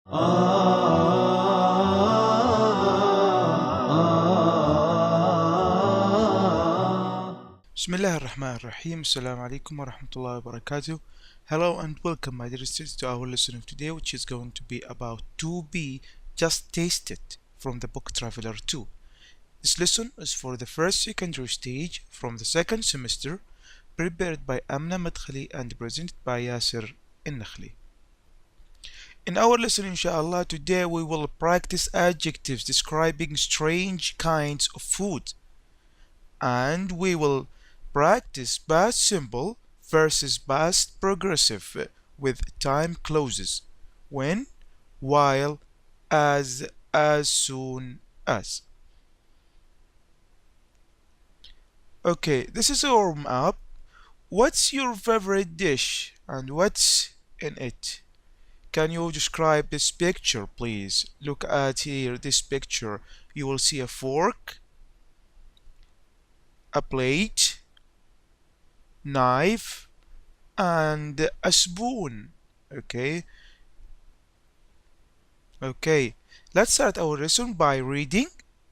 بسم الله الرحمن الرحيم. السلام عليكم ورحمة الله وبركاته. Hello and welcome my dear students to our lesson of today, which is going to be about to be just tasted from the book Traveller2. This lesson is for the first secondary stage from the second semester, prepared by Amna Madkhali and presented by Yasser Nakhli. In our lesson, inshallah, today we will practice adjectives describing strange kinds of food, and we will practice past simple versus past progressive with time clauses: when, while, as soon as. Okay, this is our warm up. What's your favorite dish and what's in it? Can you describe this picture, please? Look at here, this picture. You will see a fork, a plate, knife, and a spoon. Okay, let's start our lesson by reading.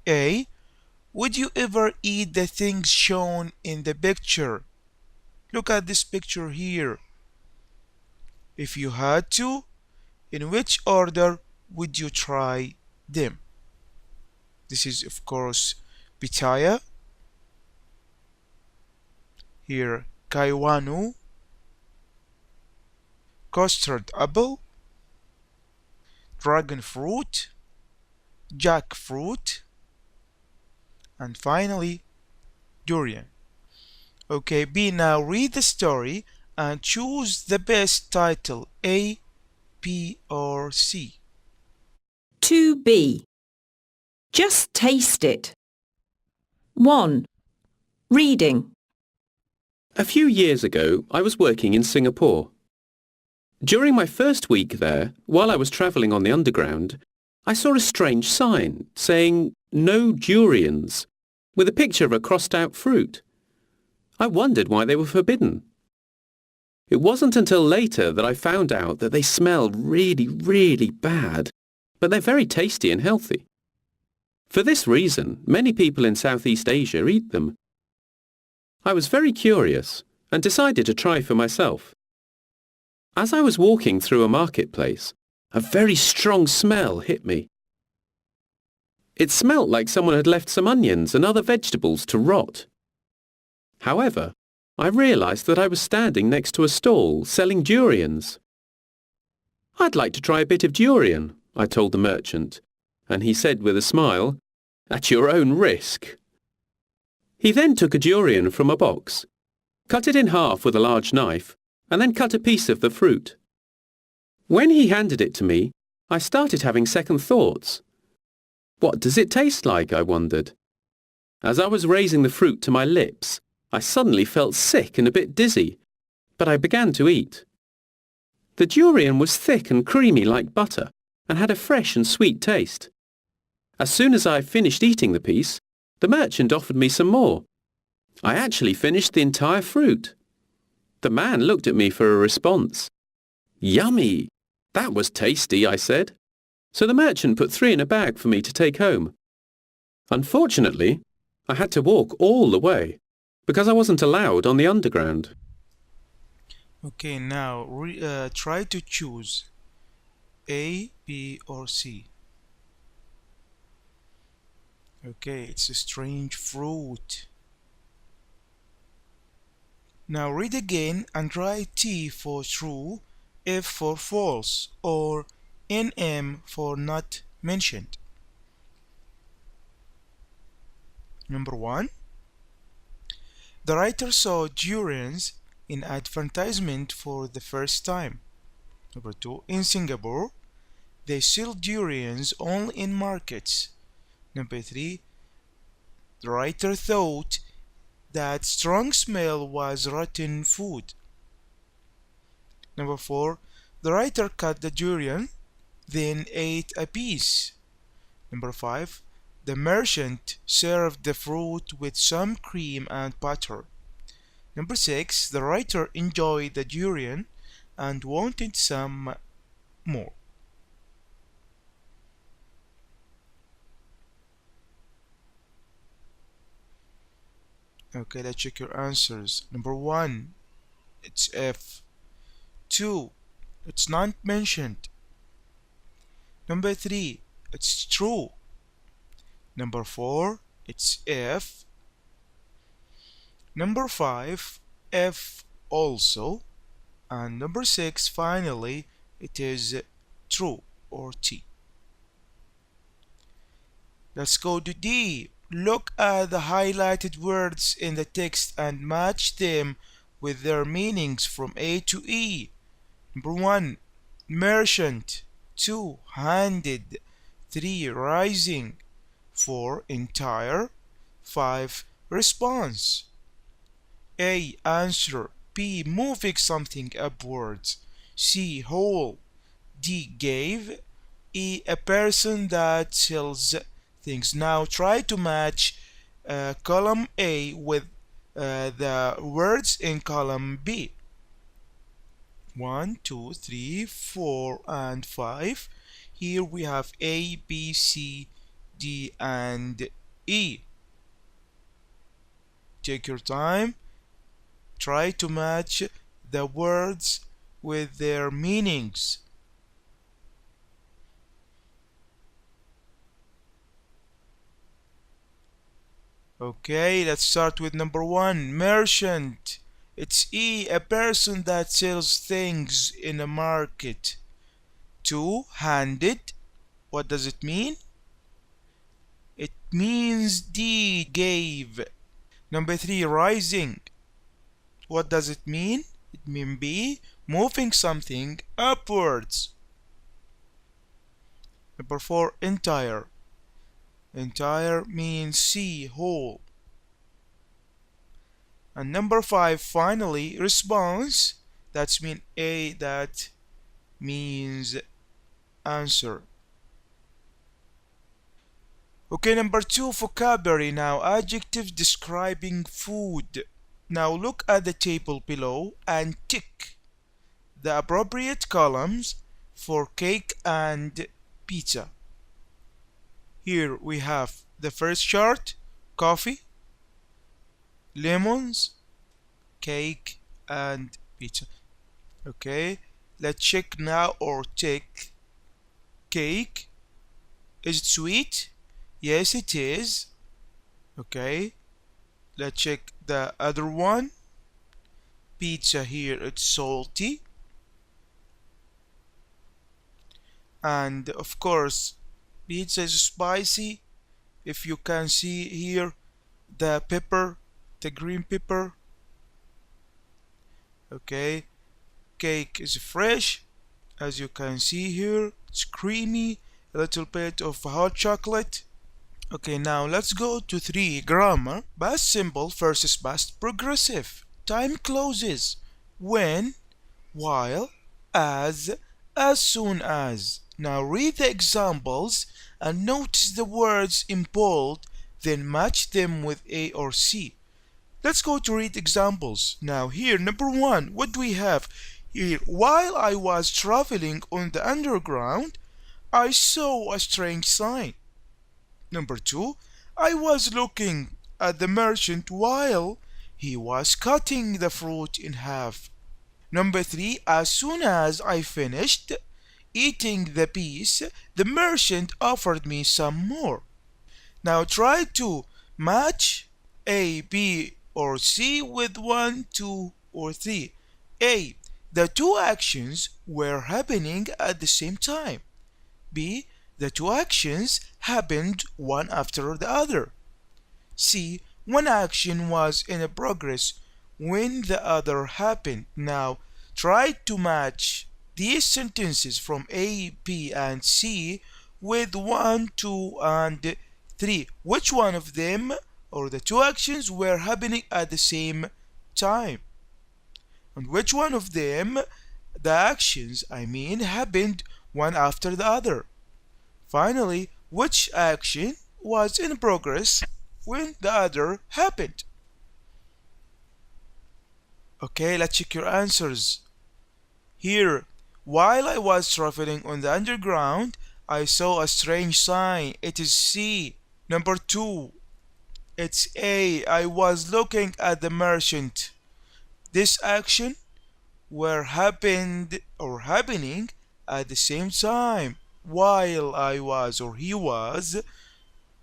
A. Would you ever eat the things shown in the picture? Look at this picture here. If you had to, in which order would you try them? This is, of course, pitaya. Here, kaiwanu, custard apple, dragon fruit, jackfruit, and finally, durian. Okay, B, now read the story and choose the best title, A, B, or C. 2B. Just taste it. 1. Reading. A few years ago, I was working in Singapore. During my first week there, while I was travelling on the underground, I saw a strange sign saying, "No durians," with a picture of a crossed-out fruit. I wondered why they were forbidden. It wasn't until later that I found out that they smell really bad, but they're very tasty and healthy. For this reason, many people in Southeast Asia eat them. I was very curious and decided to try for myself. As I was walking through a marketplace, a very strong smell hit me. It smelt like someone had left some onions and other vegetables to rot. However, I realized that I was standing next to a stall selling durians. "I'd like to try a bit of durian," I told the merchant, and he said with a smile, "At your own risk." He then took a durian from a box, cut it in half with a large knife, and then cut a piece of the fruit. When he handed it to me, I started having second thoughts. What does it taste like, I wondered. As I was raising the fruit to my lips, I suddenly felt sick and a bit dizzy, but I began to eat. The durian was thick and creamy like butter and had a fresh and sweet taste. As soon as I finished eating the piece, the merchant offered me some more. I actually finished the entire fruit. The man looked at me for a response. "Yummy! That was tasty," I said. So the merchant put 3 in a bag for me to take home. Unfortunately, I had to walk all the way, because I wasn't allowed on the underground. Okay, now try to choose A, B, or C. Okay, it's a strange fruit. Now read again and write T for true, F for false, or NM for not mentioned. Number 1. The writer saw durians in advertisement for the first time. Number 2. In Singapore, they sell durians only in markets. Number 3. The writer thought that strong smell was rotten food. Number 4. The writer cut the durian, then ate a piece. Number 5. The merchant served the fruit with some cream and butter. Number 6. The writer enjoyed the durian and wanted some more. Okay, let's check your answers. Number 1, it's F. 2, it's not mentioned. Number 3, it's true. Number 4, it's F. Number 5, F also. And number 6, finally, it is true or T. Let's go to D. Look at the highlighted words in the text and match them with their meanings from A to E. Number 1, merchant. 2, handed. 3, rising. 4, entire. 5, response. A, answer. B, moving something upwards. C, whole. D, gave. E, a person that sells things. Now try to match column A with the words in column B. 1, 2, 3, 4, and 5. Here we have A, B, C, D, and E. Take your time. Try to match the words with their meanings. Okay, let's start with number 1, merchant. It's E, a person that sells things in a market. 2, handed. What does it mean? It means D, gave. Number 3, rising. What does it mean? It means B, moving something upwards. Number 4, entire. Entire means C, whole. And number 5, finally, response. That's mean A, that means answer. Okay, number 2, vocabulary now. Adjectives describing food. Now look at the table below and tick the appropriate columns for cake and pizza. Here we have the first chart, coffee, lemons, cake, and pizza. Okay, let's check now or tick. Cake, is it sweet? Yes, it is. Okay, let's check the other one. Pizza, here it's salty. And of course, pizza is spicy. If you can see here the pepper, the green pepper. Okay, cake is fresh, as you can see here. It's creamy, a little bit of hot chocolate. Okay, now let's go to 3, grammar. Past simple versus past progressive. Time closes. When, while, as soon as. Now read the examples and notice the words in bold, then match them with A or C. Let's go to read examples. Now here, number 1, what do we have? Here, while I was traveling on the underground, I saw a strange sign. Number 2, I was looking at the merchant while he was cutting the fruit in half. Number 3, as soon as I finished eating the piece, the merchant offered me some more. Now try to match A, B, or C with 1, 2, or 3. A, the two actions were happening at the same time. B, the two actions happened one after the other. C, one action was in progress when the other happened. Now try to match these sentences from A, B, and C with 1, 2, and 3. Which one of them or the two actions were happening at the same time? And which one of them, the actions, happened one after the other? Finally, which action was in progress when the other happened? Okay, let's check your answers. Here, while I was traveling on the underground, I saw a strange sign. It is C. Number 2. It's A. I was looking at the merchant. This action were happening at the same time while I was or he was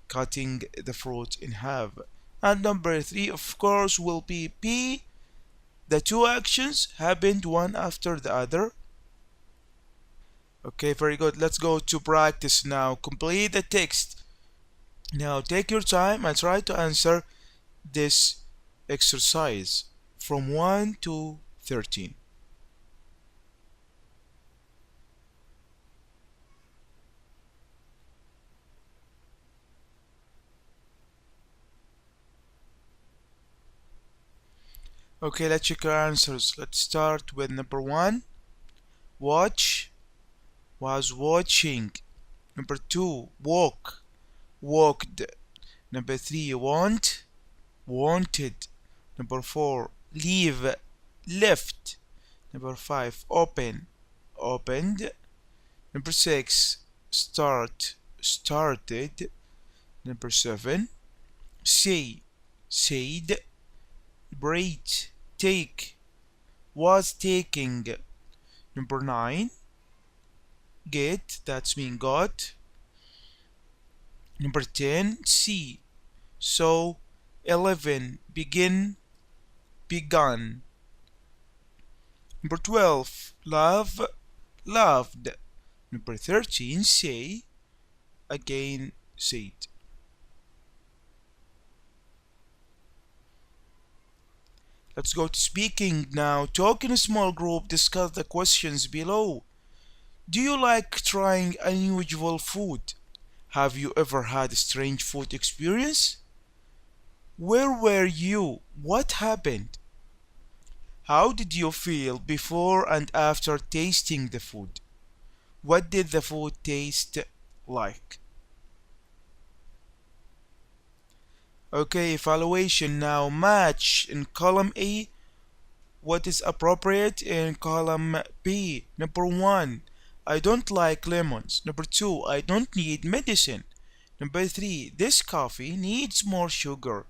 cutting the fruit in half. And number 3, of course, will be B. The two actions happened one after the other. Okay, very good. Let's go to practice now. Complete the text. Now take your time and try to answer this exercise from 1 to 13. Okay, let's check our answers. Let's start with number 1. Watch, was watching. Number 2, walk, walked. Number 3, want, wanted. Number 4, leave, left. Number 5, open, opened. Number 6, start, started. Number 7, say, said. Number 8, take, was taking. Number 9, get, that's mean got. Number 10, see, so. 11, begin, begun. Number 12, love, loved. Number 13, say, again, said. Let's go to speaking now. Talk in a small group, discuss the questions below. Do you like trying unusual food? Have you ever had a strange food experience? Where were you? What happened? How did you feel before and after tasting the food? What did the food taste like? Okay, evaluation now. Match in column A what is appropriate in column B. Number 1, I don't like lemons. Number 2, I don't need medicine. Number 3, this coffee needs more sugar.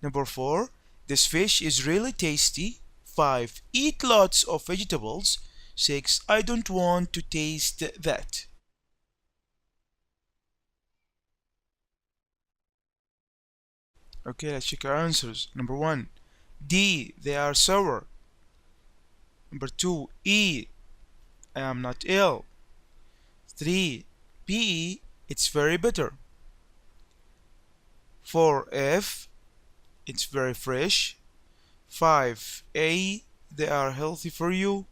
Number 4, this fish is really tasty. 5, eat lots of vegetables. 6, I don't want to taste that. Okay, let's check our answers. Number 1, D, they are sour. Number 2, E, I am not ill. 3, B, it's very bitter. 4, F, it's very fresh. 5, A, they are healthy for you.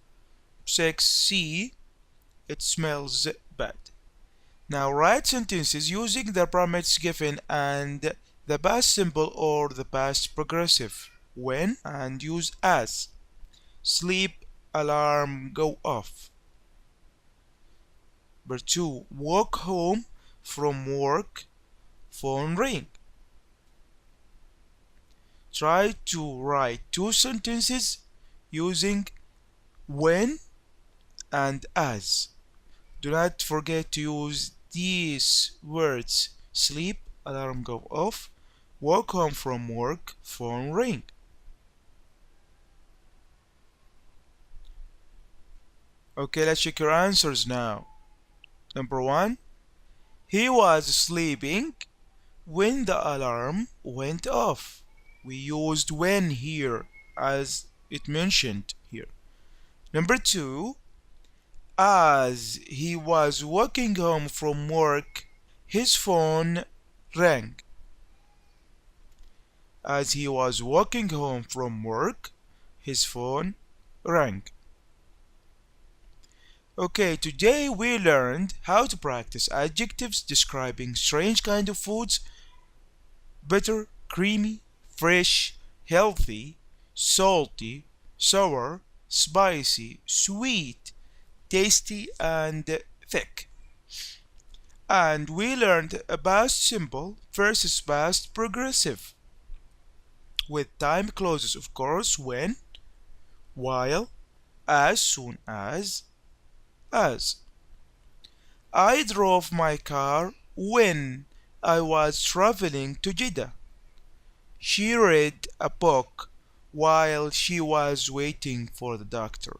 6, C, it smells bad. Now write sentences using the parameters given and the past simple or the past progressive. When and use as. Sleep, alarm, go off. Number 2, walk home from work, phone ring. Try to write two sentences using when and as. Do not forget to use these words: sleep, alarm go off, walk home from work, phone ring. Okay, let's check your answers now. Number 1, he was sleeping when the alarm went off. We used when here as it mentioned here. Number 2, as he was walking home from work, his phone rang. As he was walking home from work, his phone rang. Okay, today we learned how to practice adjectives describing strange kind of foods: bitter, creamy, fresh, healthy, salty, sour, spicy, sweet, tasty, and thick. And we learned a past simple versus past progressive, with time clauses, of course: when, while, as soon as. I drove my car when I was traveling to Jeddah. She read a book while she was waiting for the doctor.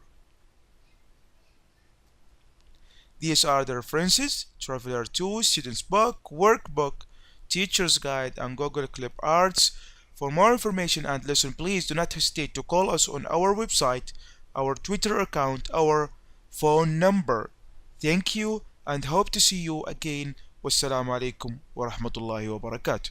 These are the references: Traveller2, Student's Book, Workbook, Teacher's Guide, and Google Clip Arts. For more information and lesson, please do not hesitate to call us on our website, our Twitter account, our phone number. Thank you and hope to see you again. Wassalamu alaikum wa rahmatullahi wa barakatuh.